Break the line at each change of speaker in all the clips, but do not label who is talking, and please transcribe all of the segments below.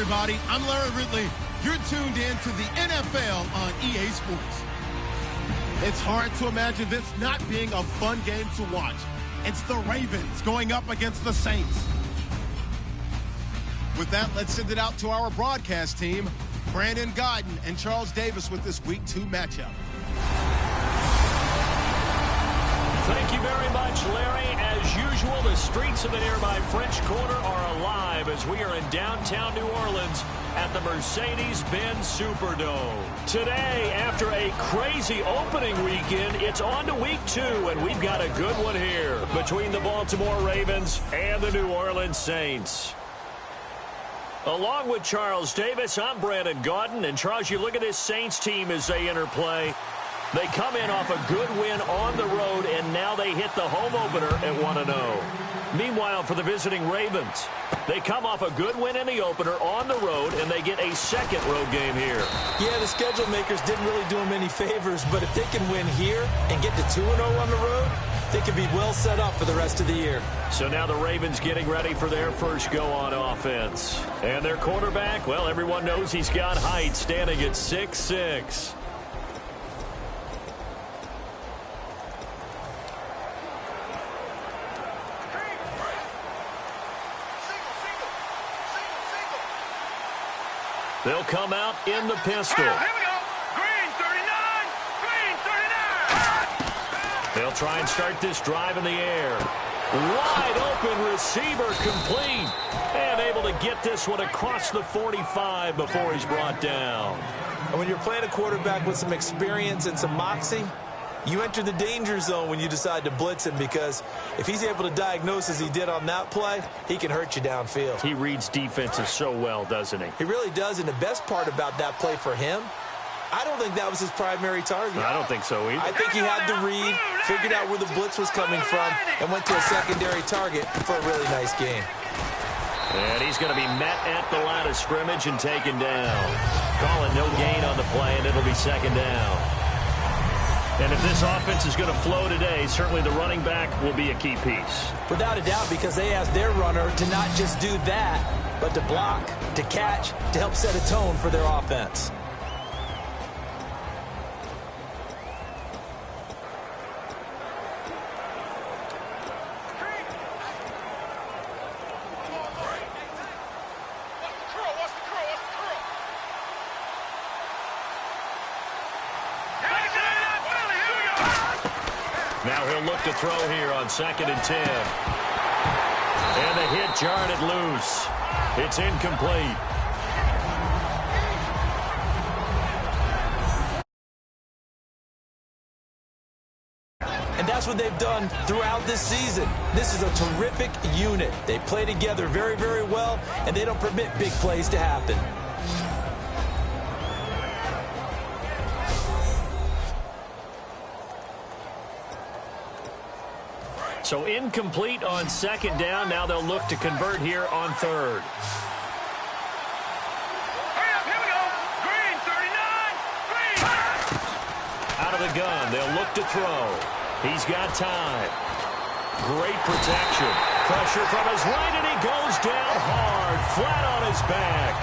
everybody. I'm Larry Ridley. You're tuned in to the NFL on EA Sports. It's hard to imagine this not being a fun game to watch. It's the Ravens going up against the Saints. With that, let's send it out to our broadcast team, Brandon Godden and Charles Davis with this Week 2 matchup.
Thank you very much, Larry. As usual, the streets of the nearby French Quarter are alive as we are in downtown New Orleans at the Mercedes-Benz Superdome. Today, after a crazy opening weekend, it's on to Week 2, and we've got a good one here between the Baltimore Ravens and the New Orleans Saints. Along with Charles Davis, I'm Brandon Godden. And, Charles, you look at this Saints team as they interplay. They come in off a good win on the road, and now they hit the home opener at 1-0. Meanwhile, for the visiting Ravens, they come off a good win in the opener on the road, and they get a second road game here.
Yeah, the schedule makers didn't really do them any favors, but if they can win here and get to 2-0 on the road, they can be well set up for the rest of the year.
So now the Ravens getting ready for their first go on offense. And their quarterback, well, everyone knows he's got height, standing at 6'6". They'll come out in the pistol.
Here we go. Green 39. Green 39.
They'll try and start this drive in the air. Wide open receiver complete. And able to get this one across the 45 before he's brought down.
And when you're playing a quarterback with some experience and some moxie, you enter the danger zone when you decide to blitz him, because if he's able to diagnose as he did on that play, he can hurt you downfield.
He reads defenses so well, doesn't he?
He really does, and the best part about that play for him, I don't think that was his primary target.
I don't think so either.
I think he had the read, figured out where the blitz was coming from, and went to a secondary target for a really nice game.
And he's going to be met at the line of scrimmage and taken down. Calling no gain on the play, and it'll be second down. And if this offense is going to flow today, certainly the running back will be a key piece.
Without a doubt, because they asked their runner to not just do that, but to block, to catch, to help set a tone for their offense.
Now he'll look to throw here on 2nd and 10. And the hit jarred it loose. It's incomplete.
And that's what they've done throughout this season. This is a terrific unit. They play together very, very well, and they don't permit big plays to happen.
So incomplete on 2nd down. Now they'll look to convert here on 3rd.
Hurry up, here we go. Green 39. Green.
Out of the gun, they'll look to throw. He's got time. Great protection. Pressure from his right, and he goes down hard, flat on his back.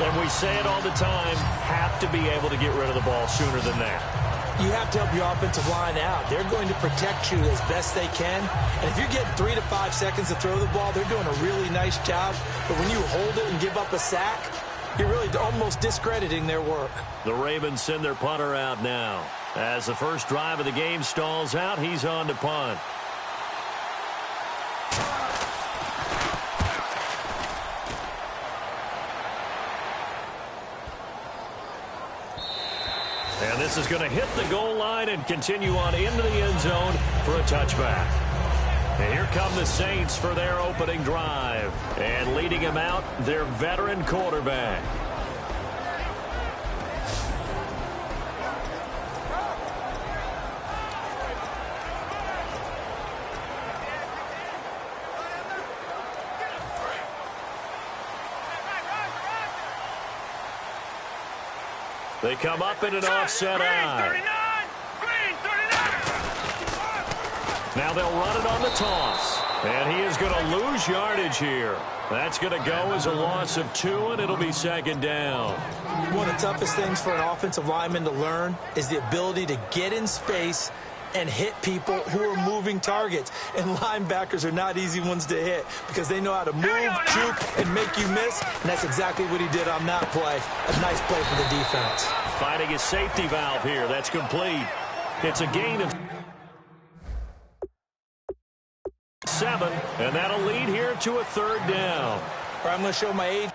And we say it all the time, have to be able to get rid of the ball sooner than that.
You have to help your offensive line out. They're going to protect you as best they can. And if you're getting 3 to 5 seconds to throw the ball, they're doing a really nice job. But when you hold it and give up a sack, you're really almost discrediting their work.
The Ravens send their punter out now. As the first drive of the game stalls out, he's on to punt. And this is going to hit the goal line and continue on into the end zone for a touchback. And here come the Saints for their opening drive. And leading them out, their veteran quarterback. They come up in an offset eye. Now they'll run it on the toss. And he is going to lose yardage here. That's going to go as a loss of 2, and it'll be second down.
One of the toughest things for an offensive lineman to learn is the ability to get in space and hit people who are moving targets. And linebackers are not easy ones to hit because they know how to move, juke, and make you miss. And that's exactly what he did on that play. A nice play for the defense.
Finding his safety valve here. That's complete. It's a gain of 7, and that'll lead here to a third down.
All right, I'm going to show my age.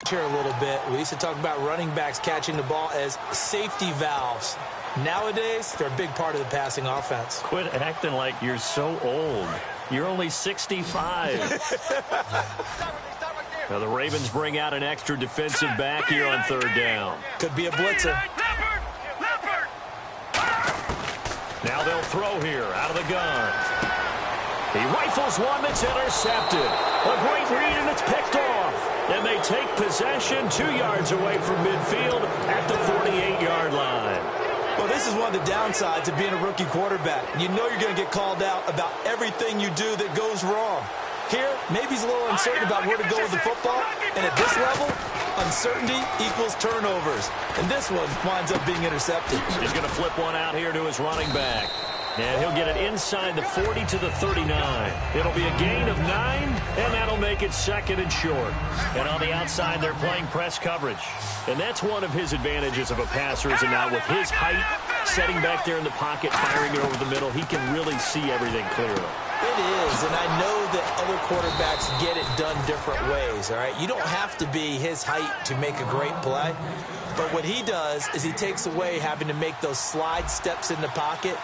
Here a little bit. We used to talk about running backs catching the ball as safety valves. Nowadays, they're a big part of the passing offense.
Quit acting like you're so old. You're only 65. Now the Ravens bring out an extra defensive back here on third down.
Could be a blitzer.
Now they'll throw here out of the gun. He rifles one that's intercepted. A great read, and it's picked off. And they take possession 2 yards away from midfield at the 48-yard line.
Well, this is one of the downsides of being a rookie quarterback. You know you're going to get called out about everything you do that goes wrong. Here, maybe he's a little uncertain about where to go with the football. And at this level, uncertainty equals turnovers. And this one winds up being intercepted.
He's going to flip one out here to his running back. And he'll get it inside the 40 to the 39. It'll be a gain of 9, and that'll make it second and short. And on the outside, they're playing press coverage. And that's one of his advantages of a passer, is now with his height, setting back there in the pocket, firing it over the middle, he can really see everything clearly.
It is, and I know that other quarterbacks get it done different ways, all right? You don't have to be his height to make a great play. But what he does is he takes away having to make those slide steps in the pocket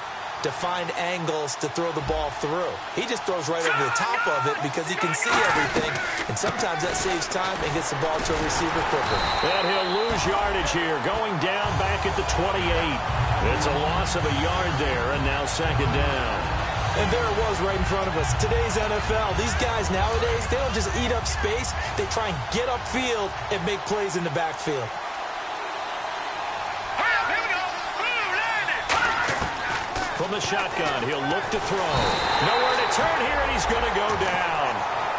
to find angles to throw the ball through. He just throws right over the top of it because he can see everything, and sometimes that saves time and gets the ball to a receiver quicker.
And he'll lose yardage here, going down back at the 28. It's a loss of a yard there, and now second down.
And there it was right in front of us. Today's NFL, these guys nowadays, they don't just eat up space. They try and get upfield and make plays in the backfield.
From the shotgun, he'll look to throw. Nowhere to turn here, and he's going to go down.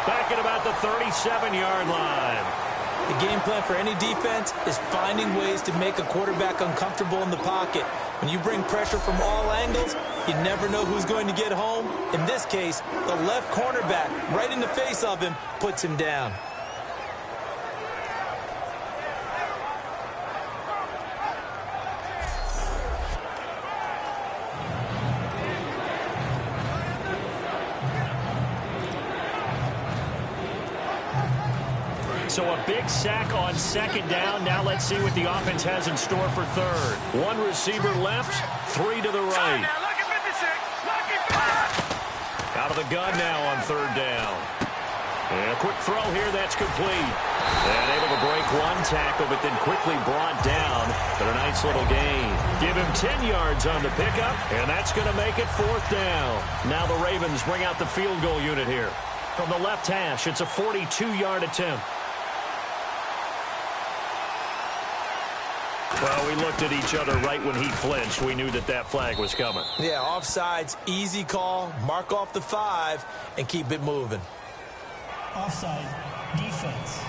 Back at about the 37-yard line.
The game plan for any defense is finding ways to make a quarterback uncomfortable in the pocket. When you bring pressure from all angles, you never know who's going to get home. In this case, the left cornerback, right in the face of him, puts him down.
So a big sack on second down. Now let's see what the offense has in store for third. 1 receiver left, 3 to the right. Out of the gun now on third down. And a quick throw here, that's complete. And able to break 1 tackle, but then quickly brought down. But a nice little gain. Give him 10 yards on the pickup, and that's going to make it 4th down. Now the Ravens bring out the field goal unit here. From the left hash, it's a 42-yard attempt. Well, we looked at each other right when he flinched. We knew that that flag was coming.
Yeah, offsides, easy call, mark off the 5, and keep it moving.
Offside, defense.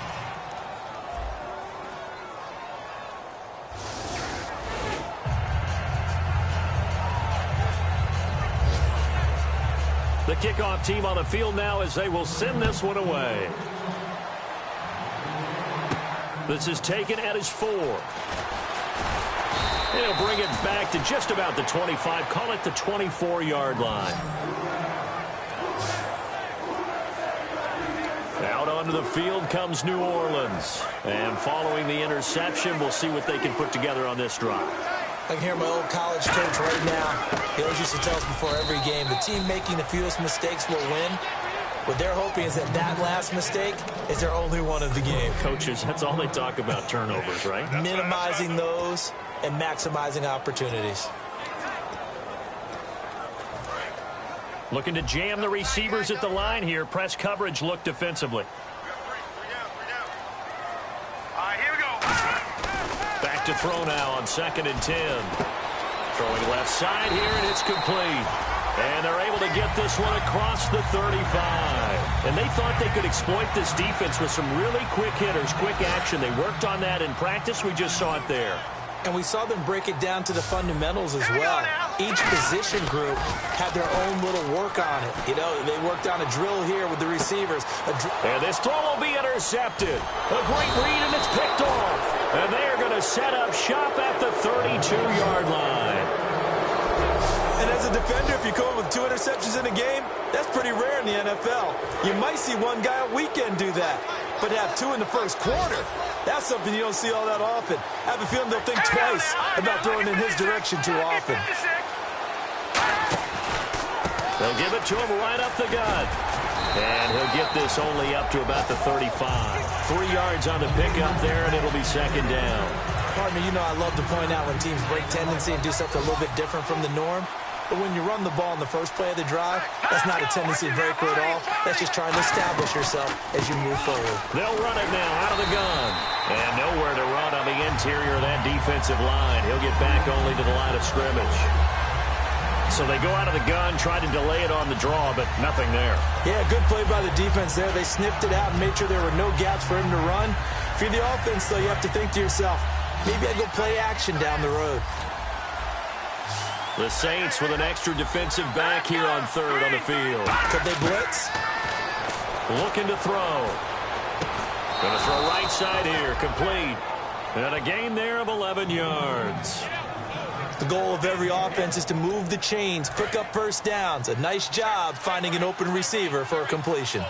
The kickoff team on the field now as they will send this one away. This is taken at his 4. He'll bring it back to just about the 25. Call it the 24-yard line. Out onto the field comes New Orleans. And following the interception, we'll see what they can put together on this drive.
I can hear my old college coach right now. He always used to tell us before every game, the team making the fewest mistakes will win. What they're hoping is that that last mistake is their only one of the game.
Coaches, that's all they talk about, turnovers, right?
Minimizing those and maximizing opportunities.
Looking to jam the receivers at the line here. Press coverage look defensively. Back to throw now on 2nd and 10. Throwing left side here, and it's complete. And they're able to get this one across the 35. And they thought they could exploit this defense with some really quick hitters, quick action. They worked on that in practice. We just saw it there.
And we saw them break it down to the fundamentals as well. Each position group had their own little work on it. You know, they worked on a drill here with the receivers.
And this throw will be intercepted. A great read, and it's picked off. And they are going to set up shop at the 32-yard line.
And as a defender, if you come up with 2 interceptions in a game, that's pretty rare in the NFL. You might see one guy a weekend do that, but have 2 in the first quarter, that's something you don't see all that often. I have a feeling they'll think twice about throwing in his direction too often.
They'll give it to him right up the gut. And he'll get this only up to about the 35. 3 yards on the pickup there, and it'll be 2nd down.
Partner, you know I love to point out when teams break tendency and do something a little bit different from the norm. But when you run the ball in the first play of the drive, that's not a tendency breaker at all. That's just trying to establish yourself as you move forward.
They'll run it now out of the gun. And nowhere to run on the interior of that defensive line. He'll get back only to the line of scrimmage. So they go out of the gun, try to delay it on the draw, but nothing there.
Yeah, good play by the defense there. They sniffed it out and made sure there were no gaps for him to run. If you're the offense, though, you have to think to yourself, maybe I go play action down the road.
The Saints with an extra defensive back here on 3rd on the field.
Could they blitz?
Looking to throw. Going to throw right side here, complete. And a gain there of 11 yards.
The goal of every offense is to move the chains, pick up first downs. A nice job finding an open receiver for a completion.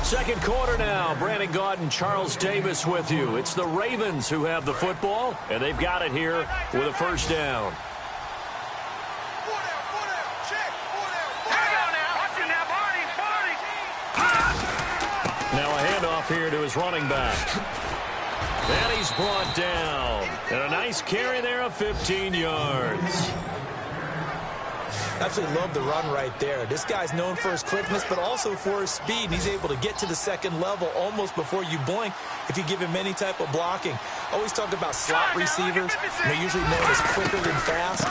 Second quarter now. Brandon Gaud and Charles Davis with you. It's the Ravens who have the football, and they've got it here with a first down. Now a handoff here to his running back. And he's brought down. And a nice carry there of 15 yards.
Absolutely love the run right there. This guy's known for his quickness, but also for his speed. And he's able to get to the second level almost before you blink if you give him any type of blocking. Always talk about slot receivers. They're usually known as quicker than fast.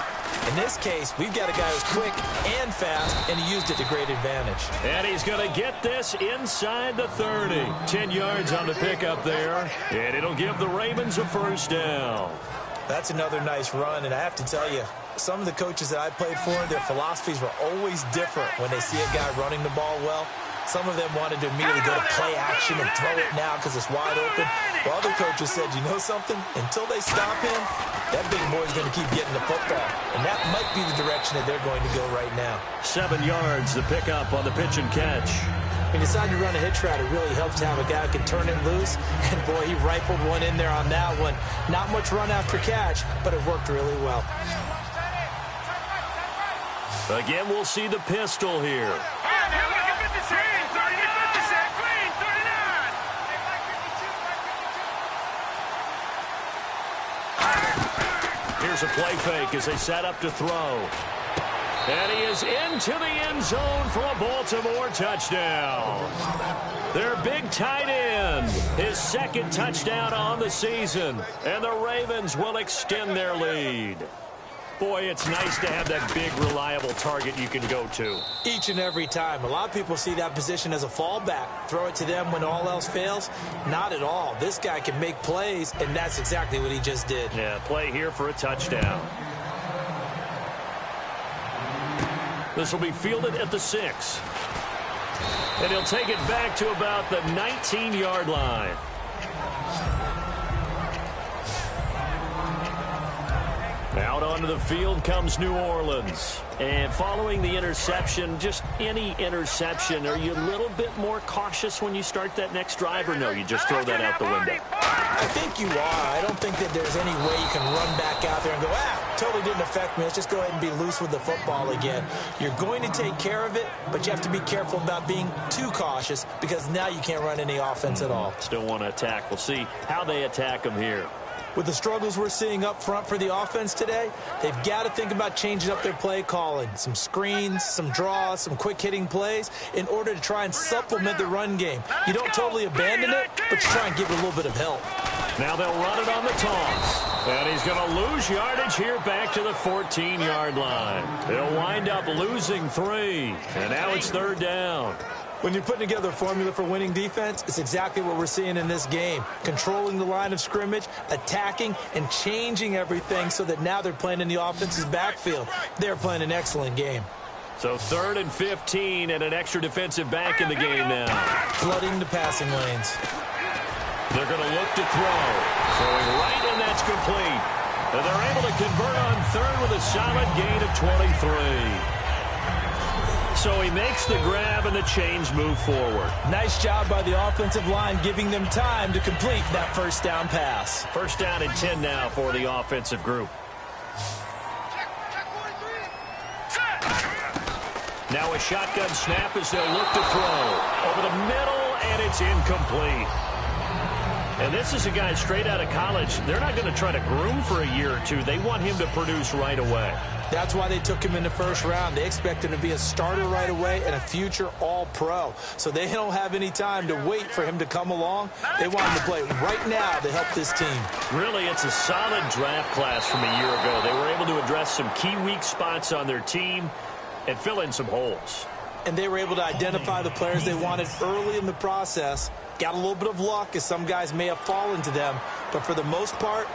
In this case, we've got a guy who's quick and fast, and he used it to great advantage.
And he's going to get this inside the 30. 10 yards on the pickup there, and it'll give the Ravens a first down.
That's another nice run, and I have to tell you, some of the coaches that I played for, their philosophies were always different when they see a guy running the ball well. Some of them wanted to immediately go to play action and throw it now because it's wide open. While other coaches said, you know something? Until they stop him, that big boy's going to keep getting the football. And that might be the direction that they're going to go right now.
7 yards, the pickup on the pitch and catch.
When you decide to run a hitch route, it really helps to have a guy who can turn it loose. And, boy, he rifled one in there on that one. Not much run after catch, but it worked really well.
Again, we'll see the pistol here. Here's a play fake as they set up to throw. And he is into the end zone for a Baltimore touchdown. Their big tight end, his second touchdown on the season. And the Ravens will extend their lead. Boy, it's nice to have that big, reliable target you can go to.
Each and every time. A lot of people see that position as a fallback. Throw it to them when all else fails. Not at all. This guy can make plays, and that's exactly what he just did.
Yeah, play here for a touchdown. This will be fielded at the 6. And he'll take it back to about the 19-yard line. Out onto the field comes New Orleans. And following the interception, just any interception, are you a little bit more cautious when you start that next drive, or no, you just throw that out the window?
I think you are. I don't think that there's any way you can run back out there and go, totally didn't affect me. Let's just go ahead and be loose with the football again. You're going to take care of it, but you have to be careful about being too cautious because now you can't run any offense at all.
Still want to attack. We'll see how they attack them here.
With the struggles we're seeing up front for the offense today, they've got to think about changing up their play calling. Some screens, some draws, some quick-hitting plays in order to try and supplement the run game. You don't totally abandon it, but you try and give it a little bit of help.
Now they'll run it on the toss. And he's going to lose yardage here back to the 14-yard line. He'll wind up losing 3. And now it's 3rd down.
When you're putting together a formula for winning defense, it's exactly what we're seeing in this game. Controlling the line of scrimmage, attacking, and changing everything so that now they're playing in the offense's backfield. They're playing an excellent game.
So 3rd and 15 and an extra defensive back in the game now.
Flooding the passing lanes.
They're going to look to throw. Throwing right, and that's complete. And they're able to convert on 3rd with a solid gain of 23. So he makes the grab and the chains move forward.
Nice job by the offensive line giving them time to complete that first down pass.
1st down and 10 now for the offensive group. Now a shotgun snap as they'll look to throw. Over the middle, and it's incomplete. And this is a guy straight out of college. They're not going to try to groom for a year or two. They want him to produce right away.
That's why they took him in the 1st round. They expect him to be a starter right away and a future all-pro. So they don't have any time to wait for him to come along. They want him to play right now to help this team.
Really, it's a solid draft class from a year ago. They were able to address some key weak spots on their team and fill in some holes.
And they were able to identify the players they wanted early in the process. Got a little bit of luck as some guys may have fallen to them, but for the most part,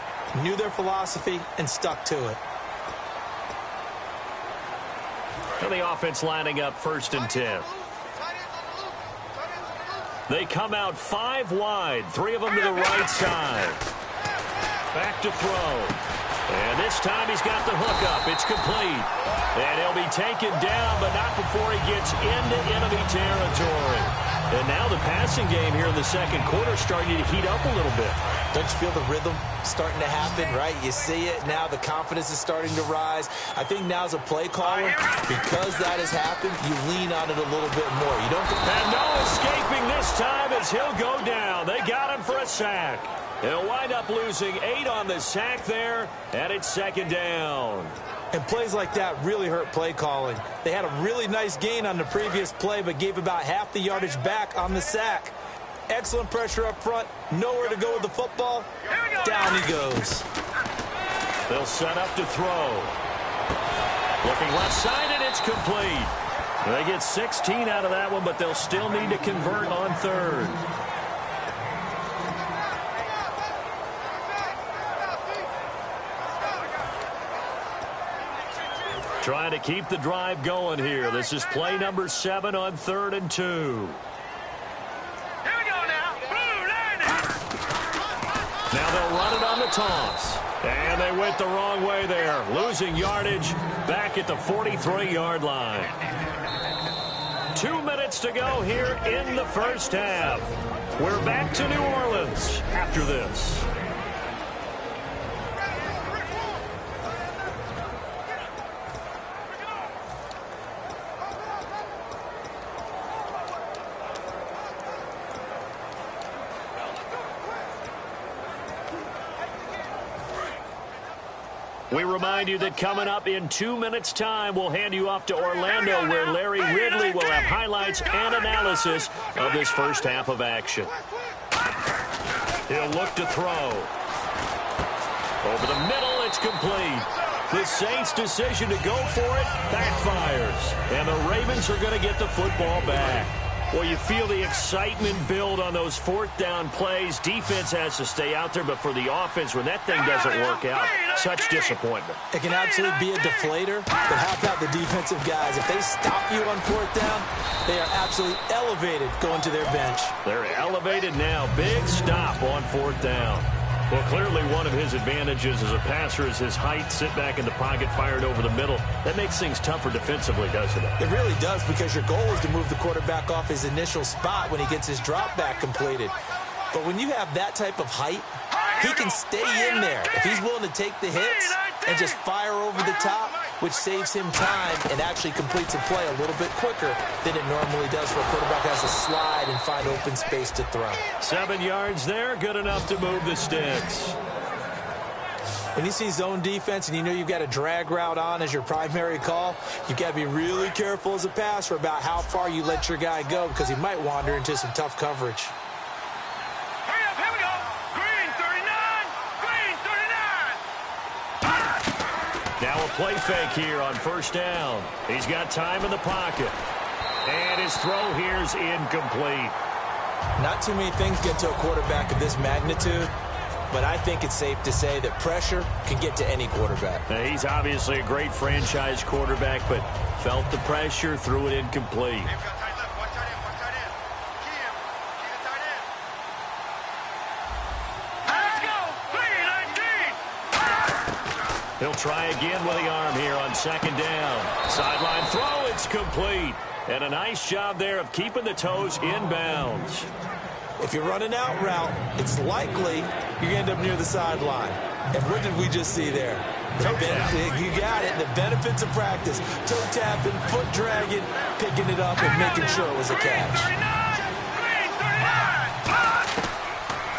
knew their philosophy and stuck to it.
And the offense lining up 1st and 10. They come out 5 wide, 3 of them to the right side. Back to throw. And this time he's got the hook up. It's complete. And he'll be taken down, but not before he gets into enemy territory. And now the passing game here in the 2nd quarter starting to heat up a little bit.
Don't you feel the rhythm starting to happen, right? You see it. Now the confidence is starting to rise. I think now's a play caller. Because that has happened, you lean on it a little bit more. You don't.
And no escaping this time as he'll go down. They got him for a sack. He'll wind up losing 8 on the sack there, and it's 2nd down.
And plays like that really hurt play calling. They had a really nice gain on the previous play, but gave about half the yardage back on the sack. Excellent pressure up front. Nowhere to go with the football. Down he goes.
They'll set up to throw. Looking left side, and it's complete. They get 16 out of that one, but they'll still need to convert on 3rd. Trying to keep the drive going here. This is play number 7 on 3rd and 2.
Here we go now. Blue line.
Now they'll run it on the toss. And they went the wrong way there. Losing yardage back at the 43-yard line. 2 minutes to go here in the 1st half. We're back to New Orleans after this. We remind you that coming up in 2 minutes' time, we'll hand you off to Orlando, where Larry Ridley will have highlights and analysis of this 1st half of action. He'll look to throw. Over the middle, it's complete. The Saints' decision to go for it backfires. And the Ravens are going to get the football back. Well, you feel the excitement build on those 4th down plays. Defense has to stay out there, but for the offense, when that thing doesn't work out, such disappointment.
It can absolutely be a deflator, but how about the defensive guys? If they stop you on 4th down, they are absolutely elevated going to their bench.
They're elevated now. Big stop on 4th down. Well, clearly one of his advantages as a passer is his height. Sit back in the pocket, fired over the middle. That makes things tougher defensively, doesn't it?
It really does, because your goal is to move the quarterback off his initial spot when he gets his drop back completed. But when you have that type of height, he can stay in there. If he's willing to take the hits, and just fire over the top, which saves him time and actually completes a play a little bit quicker than it normally does for a quarterback has to slide and find open space to throw.
7 yards there, good enough to move the sticks.
When you see zone defense and you know you've got a drag route on as your primary call, you've got to be really careful as a passer about how far you let your guy go because he might wander into some tough coverage.
Hurry up, here we go. Green 39. Green 39.
Now a play fake here on first down. He's got time in the pocket. And his throw here's incomplete.
Not too many things get to a quarterback of this magnitude, but I think it's safe to say that pressure can get to any quarterback.
Now, he's obviously a great franchise quarterback, but felt the pressure, threw it incomplete.
They've got tight left. One tight end. One tight end. Key him. Key the tight end. Let's go. 3-19.
He'll try again with the arm here on second down. Sideline throw, it's complete. And a nice job there of keeping the toes inbounds.
If you're running out route, it's likely you're going to end up near the sideline. And what did we just see there? You got it. The benefits of practice. Toe tapping, foot dragging, picking it up, and making sure it was a catch.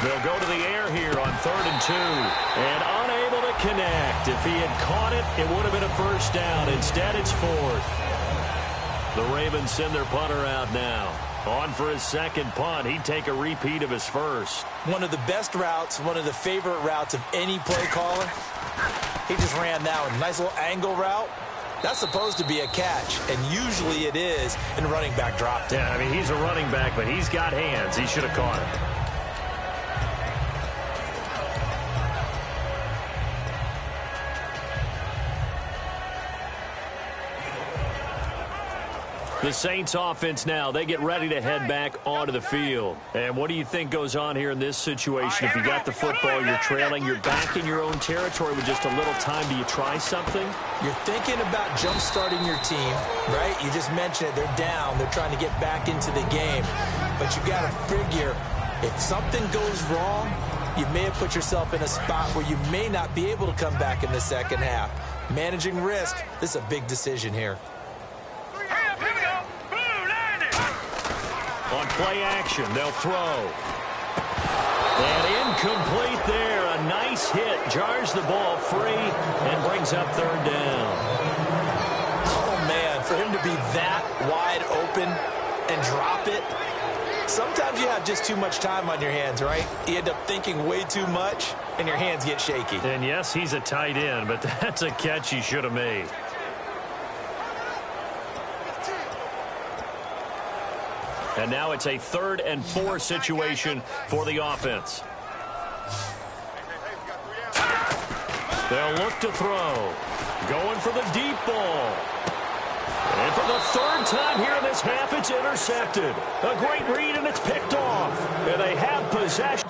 They'll go to the air here on 3rd and 2. And unable to connect. If he had caught it, it would have been a first down. Instead, it's 4th. The Ravens send their punter out now. On for his second punt. He'd take a repeat of his first.
One of the best routes, one of the favorite routes of any play caller. He just ran that one. Nice little angle route. That's supposed to be a catch, and usually it is in running back drop down.
Yeah, I mean, he's a running back, but he's got hands. He should have caught it. The Saints offense now, they get ready to head back onto the field. And what do you think goes on here in this situation? If you got the football, you're trailing, you're back in your own territory with just a little time. Do you try something?
You're thinking about jump-starting your team, right? You just mentioned it. They're down. They're trying to get back into the game. But you got to figure if something goes wrong, you may have put yourself in a spot where you may not be able to come back in the second half. Managing risk, this is a big decision here.
On play action, they'll throw. And incomplete there. A nice hit. Jars the ball free and brings up 3rd down.
Oh, man, for him to be that wide open and drop it. Sometimes you have just too much time on your hands, right? You end up thinking way too much, and your hands get shaky.
And, yes, he's a tight end, but that's a catch he should have made. And now it's a 3rd and 4 situation for the offense. They'll look to throw. Going for the deep ball. And for the 3rd time here in this half, it's intercepted. A great read, and it's picked off. And they have possession.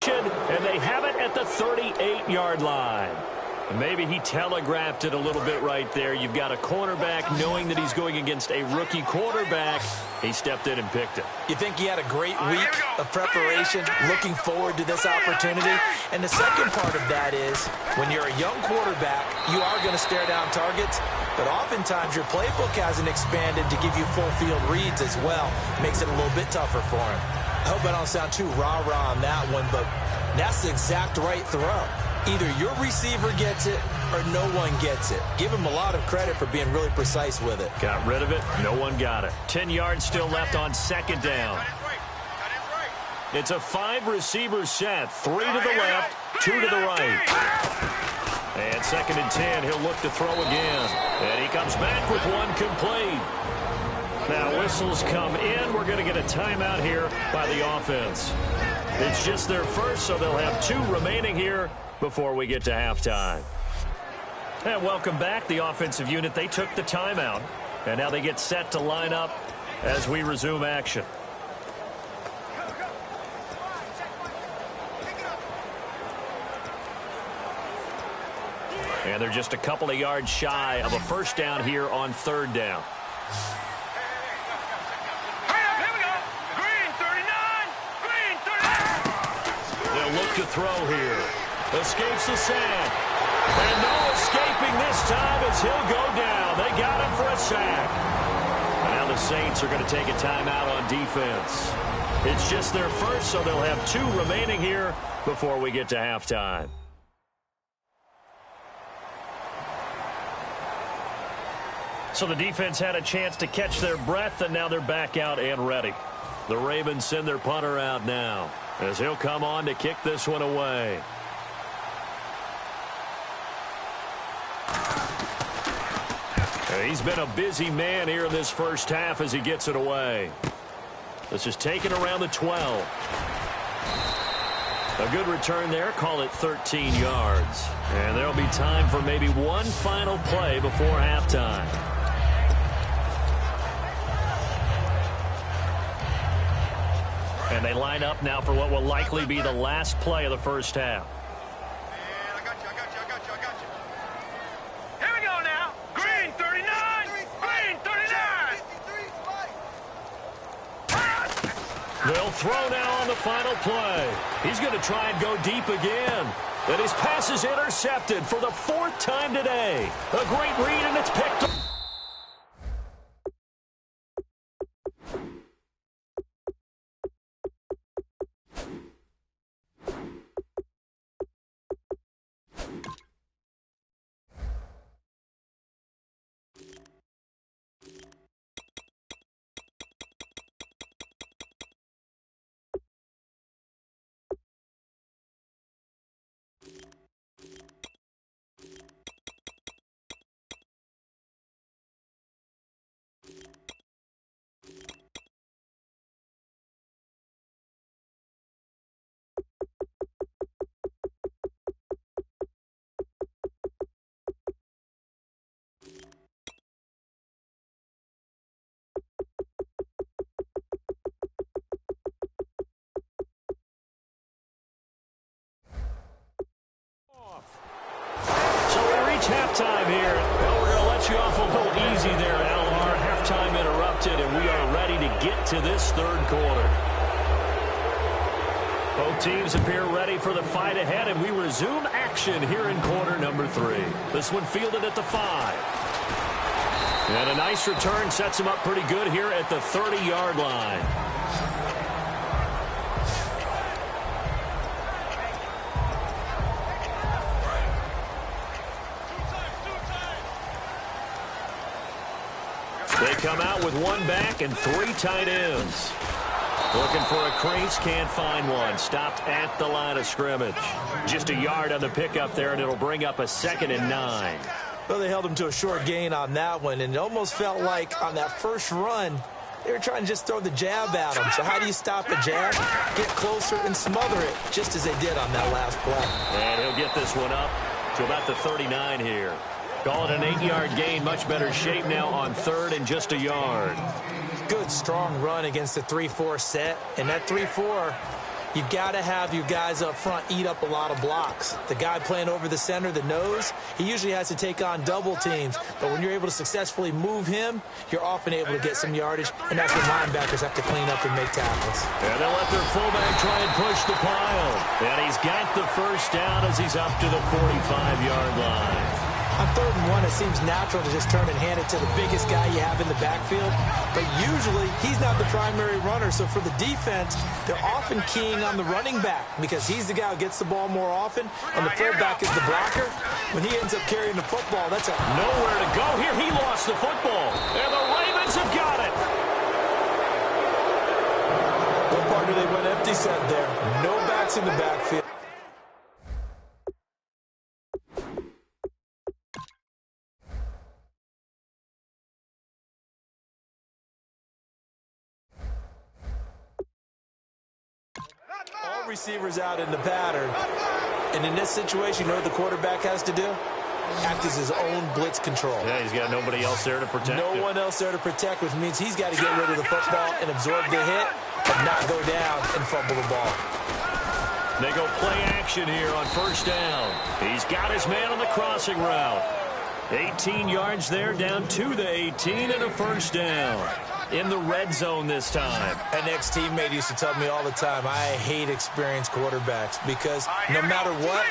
And they have it at the 38-yard line. Maybe he telegraphed it a little bit right there. You've got a cornerback knowing that he's going against a rookie quarterback. He stepped in and picked it.
You think he had a great week of preparation, looking forward to this opportunity? And the second part of that is, when you're a young quarterback, you are going to stare down targets, but oftentimes your playbook hasn't expanded to give you full field reads as well. Makes it a little bit tougher for him. I hope I don't sound too rah-rah on that one, but that's the exact right throw. Either your receiver gets it or no one gets it. Give him a lot of credit for being really precise with it.
Got rid of it. No one got it. 10 yards still left on second down. It's a 5-receiver set. 3 to the left, 2 to the right. And second and 10, he'll look to throw again. And he comes back with one complete. Now whistles come in. We're going to get a timeout here by the offense. It's just their first, so they'll have 2 remaining here before we get to halftime. And welcome back, the offensive unit. They took the timeout, and now they get set to line up as we resume action. And they're just a couple of yards shy of a first down here on third down. Look to throw here. Escapes the sack. And no escaping this time as he'll go down. They got him for a sack. And now the Saints are going to take a timeout on defense. It's just their first, so they'll have 2 remaining here before we get to halftime. So the defense had a chance to catch their breath, and now they're back out and ready. The Ravens send their punter out now, as he'll come on to kick this one away. And he's been a busy man here in this first half as he gets it away. This is taken around the 12. A good return there, call it 13 yards. And there'll be time for maybe one final play before halftime. And they line up now for what will likely be the last play of the first half.
I got you. Here we go now. Green 39. Green 39.
They'll throw now on the final play. He's going to try and go deep again. And his pass is intercepted for the 4th time today. A great read, and it's picked up. Halftime here. Well, we're going to let you off a little easy there, Al. Our halftime interrupted, and we are ready to get to this third quarter. Both teams appear ready for the fight ahead, and we resume action here in quarter number 3. This one fielded at the 5. And a nice return sets him up pretty good here at the 30-yard line. They come out with 1 back and 3 tight ends. Looking for a crease, can't find one. Stopped at the line of scrimmage. Just a yard on the pickup there, and it'll bring up a 2nd and 9.
Well, they held him to a short gain on that one, and it almost felt like on that first run, they were trying to just throw the jab at him. So how do you stop a jab? Get closer and smother it, just as they did on that last play.
And he'll get this one up to about the 39 here. Call it an 8-yard gain. Much better shape now on 3rd and just a yard.
Good, strong run against the 3-4 set. And that 3-4, You got to have your guys up front eat up a lot of blocks. The guy playing over the center, the nose, he usually has to take on double teams. But when you're able to successfully move him, you're often able to get some yardage, and that's when linebackers have to clean up and make tackles.
And they'll let their fullback try and push the pile. And he's got the first down as he's up to the 45-yard line.
On 3rd and 1, it seems natural to just turn and hand it to the biggest guy you have in the backfield. But usually, he's not the primary runner. So for the defense, they're often keying on the running back because he's the guy who gets the ball more often, and the fullback is the blocker. When he ends up carrying the football, that's
nowhere to go here. He lost the football, and the Ravens have got it.
What part do they went empty set there? No backs in the backfield. All receivers out in the pattern. And in this situation, you know what the quarterback has to do? Act as his own blitz control.
Yeah, he's got nobody else there to protect him.
No one else there to protect, which means he's got to get rid of the football and absorb the hit, but not go down and fumble the ball.
They go play action here on 1st down. He's got his man on the crossing route. 18 yards there, down to the 18, and a 1st down. In the red zone this time.
An ex-teammate used to tell me all the time, I hate experienced quarterbacks because no matter what,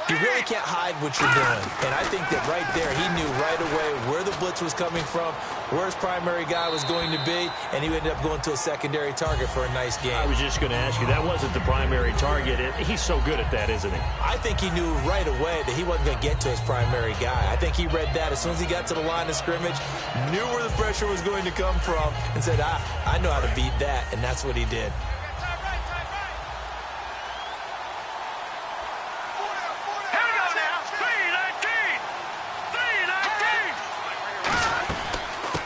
you really can't hide what you're doing. And I think that right there, he knew right away where the blitz was coming from, where his primary guy was going to be, and he ended up going to a secondary target for a nice game.
I was just going to ask you, that wasn't the primary target. He's so good at that, isn't he?
I think he knew right away that he wasn't going to get to his primary guy. I think he read that as soon as he got to the line of scrimmage, knew where the pressure was going to come from, and said, I know how to beat that, and that's what he did.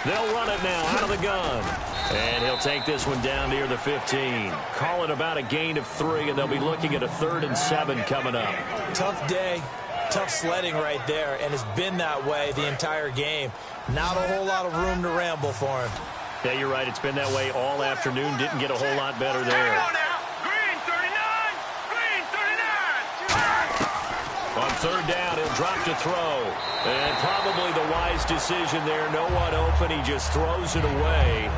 They'll run it now out of the gun. And he'll take this one down near the 15. Call it about a gain of 3, and they'll be looking at a 3rd and 7 coming up.
Tough day, tough sledding right there, and it's been that way the entire game. Not a whole lot of room to ramble for him.
Yeah, you're right. It's been that way all afternoon. Didn't get a whole lot better there.
Green 39! Green 39!
On 3rd down, he'll drop to throw. And probably the wise decision there. No one open. He just throws it away.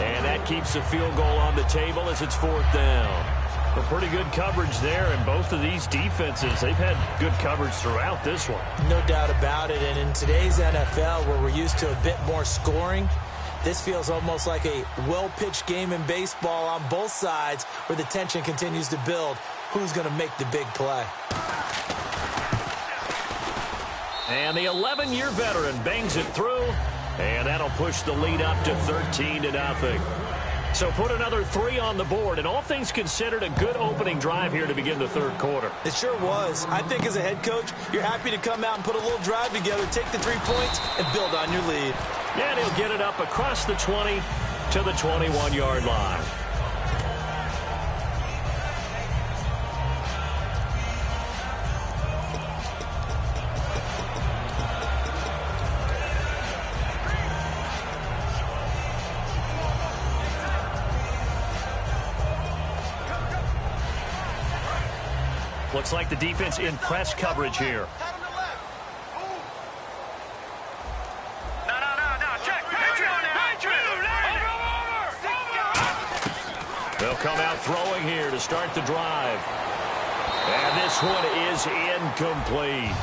And that keeps the field goal on the table as it's 4th down. But pretty good coverage there, and both of these defenses, they've had good coverage throughout this one.
No doubt about it. And in today's NFL, where we're used to a bit more scoring, this feels almost like a well-pitched game in baseball on both sides where the tension continues to build. Who's going to make the big play?
And the 11-year veteran bangs it through, and that'll push the lead up to 13-0. So put another 3 on the board, and all things considered, a good opening drive here to begin the 3rd quarter.
It sure was. I think as a head coach, you're happy to come out and put a little drive together, take the 3 points, and build on your lead.
Yeah, and he'll get it up across the 20 to the 21-yard line. Looks like the defense in press coverage here. They'll come out throwing here to start the drive. And this one is incomplete.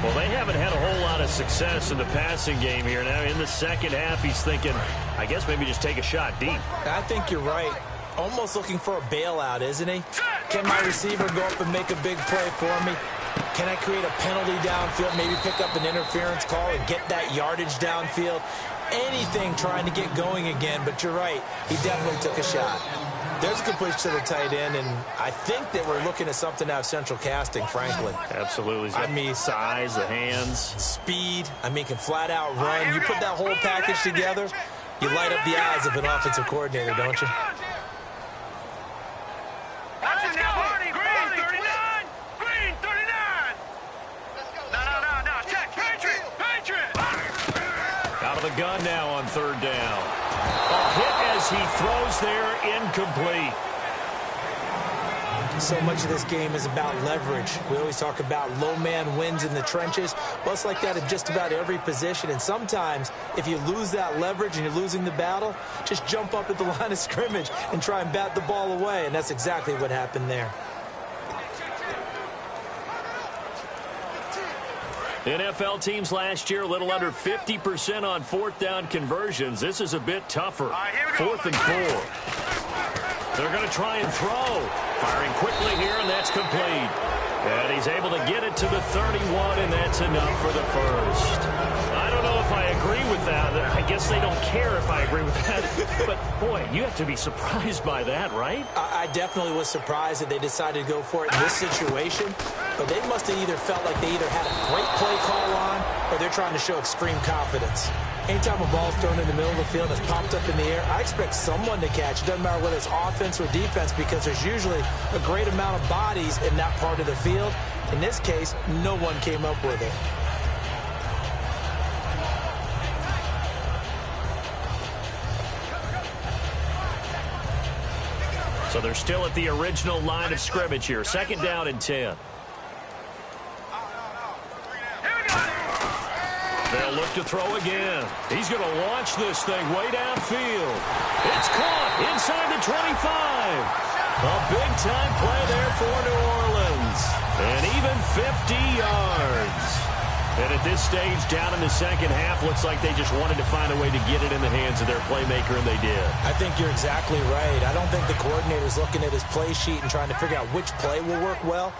Well, they haven't had a whole lot of success in the passing game here. Now, in the 2nd half, he's thinking, I guess maybe just take a shot deep.
I think you're right. Almost looking for a bailout, isn't he? Can my receiver go up and make a big play for me? Can I create a penalty downfield, maybe pick up an interference call and get that yardage downfield? Anything trying to get going again, but you're right. He definitely took a shot. There's a completion to the tight end, and I think that we're looking at something out of central casting, frankly.
Absolutely. I mean, size, the hands.
Speed. I mean, can flat out run. You put that whole package together, you light up the eyes of an offensive coordinator, don't you?
Gun now on 3rd down. A hit as he throws there, incomplete.
So much of this game is about leverage. We always talk about low man wins in the trenches. Well, it's like that in just about every position. And sometimes, if you lose that leverage and you're losing the battle, just jump up at the line of scrimmage and try and bat the ball away. And that's exactly what happened there.
NFL teams last year, a little under 50% on fourth down conversions. This is a bit tougher. 4th and 4. They're going to try and throw. Firing quickly here, and that's complete. And he's able to get it to the 31, and that's enough for the first. I don't know if I agree with that. I guess they don't care if I agree with that. But, boy, you have to be surprised by that, right?
I definitely was surprised that they decided to go for it in this situation. But they must have either felt like they either had a great play call on or they're trying to show extreme confidence. Anytime a ball's thrown in the middle of the field and it's popped up in the air, I expect someone to catch. It doesn't matter whether it's offense or defense because there's usually a great amount of bodies in that part of the field. In this case, no one came up with it.
So they're still at the original line of scrimmage here. 2nd down and 10. They'll look to throw again. He's going to launch this thing way downfield. It's caught inside the 25. A big-time play there for New Orleans. And even 50 yards. And at this stage, down in the second half, looks like they just wanted to find a way to get it in the hands of their playmaker, and they did.
I think you're exactly right. I don't think the coordinator's looking at his play sheet and trying to figure out which play will work well.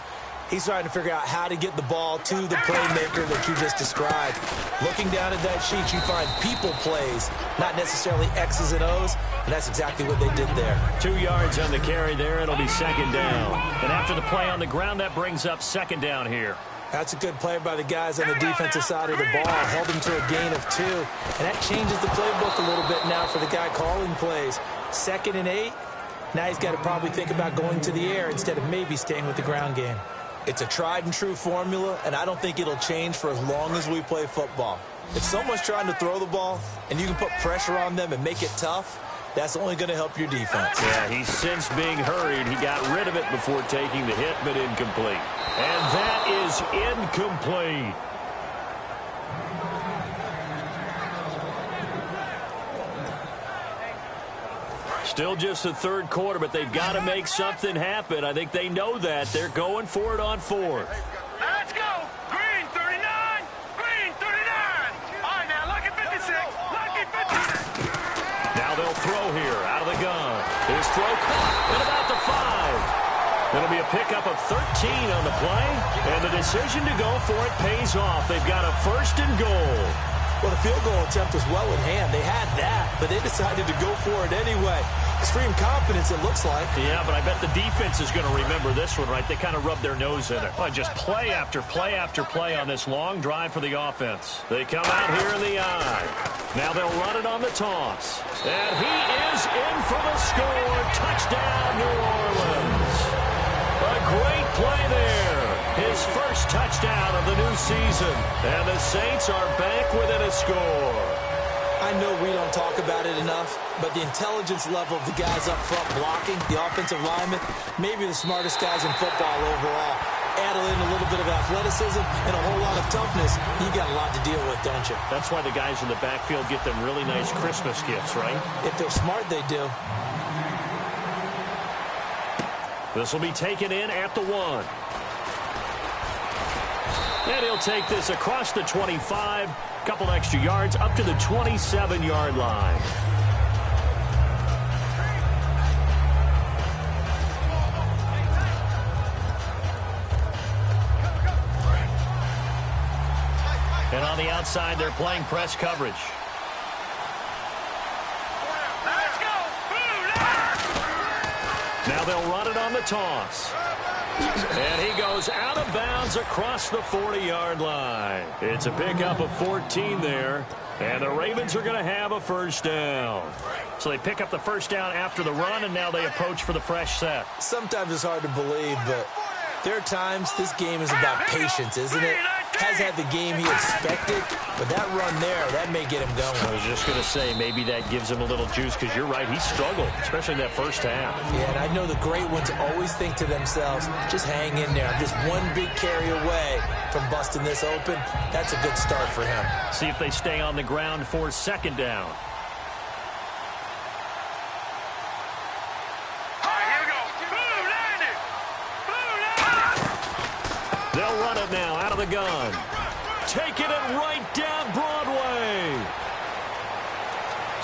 He's trying to figure out how to get the ball to the playmaker that you just described. Looking down at that sheet, you find people plays, not necessarily X's and O's, and that's exactly what they did there.
2 yards on the carry there. It'll be 2nd down. And after the play on the ground, that brings up 2nd down here.
That's a good play by the guys on the defensive side of the ball. Held him to a gain of 2. And that changes the playbook a little bit now for the guy calling plays. 2nd and 8. Now he's got to probably think about going to the air instead of maybe staying with the ground game. It's a tried and true formula, and I don't think it'll change for as long as we play football. If someone's trying to throw the ball and you can put pressure on them and make it tough, that's only going to help your defense.
Yeah, he's since being hurried. He got rid of it before taking the hit, but incomplete. And that is incomplete. Still just the 3rd quarter, but they've got to make something happen. I think they know that. They're going for it on 4th.
Let's go. Green 39. Green 39. All right, now lucky 56. Lucky 50.
Now they'll throw here out of the gun. His throw caught at about the 5. It'll be a pickup of 13 on the play, and the decision to go for it pays off. They've got a 1st and goal.
Well, the field goal attempt was well in hand. They had that, but they decided to go for it anyway. Extreme confidence, it looks like.
Yeah, but I bet the defense is going to remember this one, right? They kind of rubbed their nose in it. Well, just play after play after play on this long drive for the offense. They come out here in the eye. Now they'll run it on the toss. And he is in for the score. Touchdown, New Orleans. A great play there. His first touchdown of the new season. And the Saints are back within a score.
I know we don't talk about it enough, but the intelligence level of the guys up front blocking, the offensive linemen, maybe the smartest guys in football overall. Add in a little bit of athleticism and a whole lot of toughness, you got a lot to deal with, don't you?
That's why the guys in the backfield get them really nice Christmas gifts, right?
If they're smart, they do.
This will be taken in at the 1. And he'll take this across the 25, couple extra yards up to the 27-yard line. And on the outside, they're playing press coverage.
Let's go.
Now they'll run it on the toss. And he goes out of bounds across the 40-yard line. It's a pickup of 14 there. And the Ravens are going to have a 1st down. So they pick up the 1st down after the run, and now they approach for the fresh set.
Sometimes it's hard to believe, but there are times this game is about patience, isn't it? has had the game he expected, but that run there, that may get him going.
I was just going to say, maybe that gives him a little juice, because you're right, he struggled, especially in that first half.
Yeah, and I know the great ones always think to themselves, just hang in there. I'm just one big carry away from busting this open. That's a good start for him.
See if they stay on the ground for second down. They'll run it now out of the gun. Taking it right down Broadway.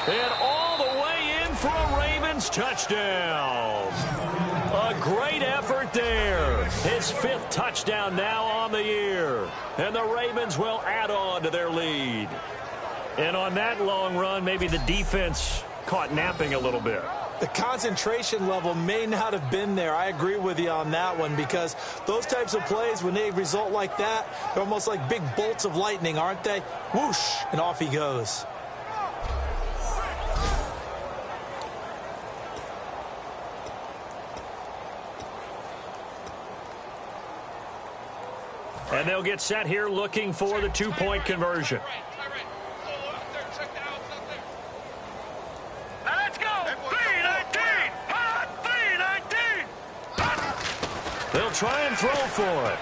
And all the way in for a Ravens touchdown. A great effort there. His 5th touchdown now on the year. And the Ravens will add on to their lead. And on that long run, maybe the defense caught napping a little bit.
The concentration level may not have been there. I agree with you on that one, because those types of plays, when they result like that, they're almost like big bolts of lightning, aren't they? Whoosh, and off he goes.
And they'll get set here looking for the 2-point conversion. They'll try and throw for it.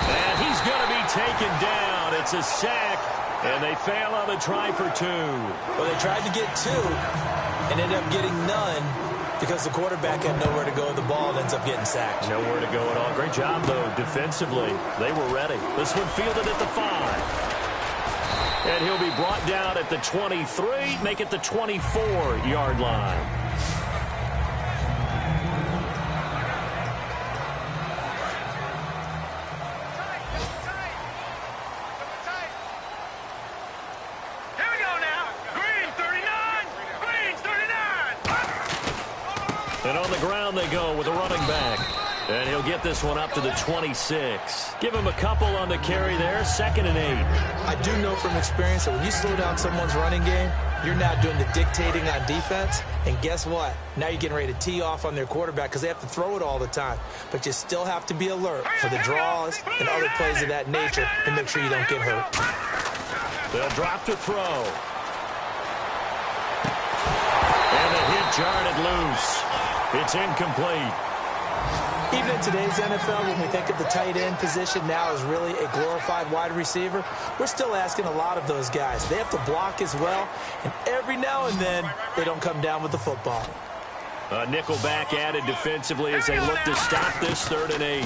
And he's going to be taken down. It's a sack, and they fail on the try for 2.
Well, they tried to get 2 and ended up getting none because the quarterback had nowhere to go with the ball and ends up getting sacked.
Nowhere to go at all. Great job, though, defensively. They were ready. This one fielded at the 5. And he'll be brought down at the 23, make it the 24-yard line. And on the ground they go with a running back. And he'll get this one up to the 26. Give him a couple on the carry there. 2nd and 8.
I do know from experience that when you slow down someone's running game, you're now doing the dictating on defense. And guess what? Now you're getting ready to tee off on their quarterback because they have to throw it all the time. But you still have to be alert for the draws and other plays of that nature and make sure you don't get hurt.
They'll drop to throw. And the hit jarred it loose. It's incomplete.
Even in today's NFL, when we think of the tight end position now as really a glorified wide receiver, we're still asking a lot of those guys. They have to block as well, and every now and then, they don't come down with the football.
A nickel back added defensively as they look to stop this 3rd and 8.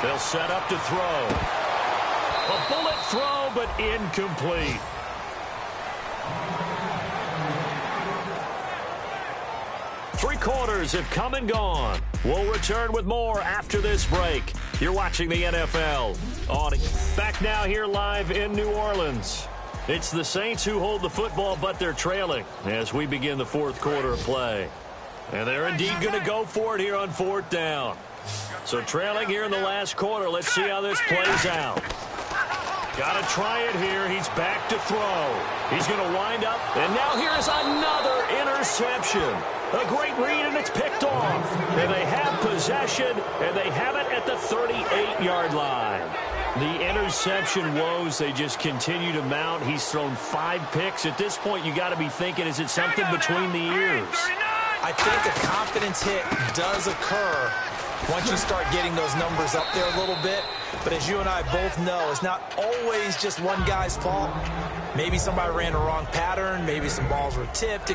They'll set up to throw. A bullet throw, but incomplete. Three quarters have come and gone. We'll return with more after this break. You're watching the NFL on back now here live in New Orleans. It's the Saints who hold the football, but they're trailing as we begin the 4th quarter of play. And they're indeed going to go for it here on 4th down. So trailing here in the last quarter. Let's see how this plays out. Got to try it here. He's back to throw. He's going to wind up. And now here's another interception. A great read, and it's picked off. And they have possession, and they have it at the 38-yard line. The interception woes, they just continue to mount. He's thrown 5 picks. At this point, you got to be thinking, is it something between the ears?
I think a confidence hit does occur once you start getting those numbers up there a little bit. But as you and I both know, it's not always just one guy's fault. Maybe somebody ran the wrong pattern. Maybe some balls were tipped.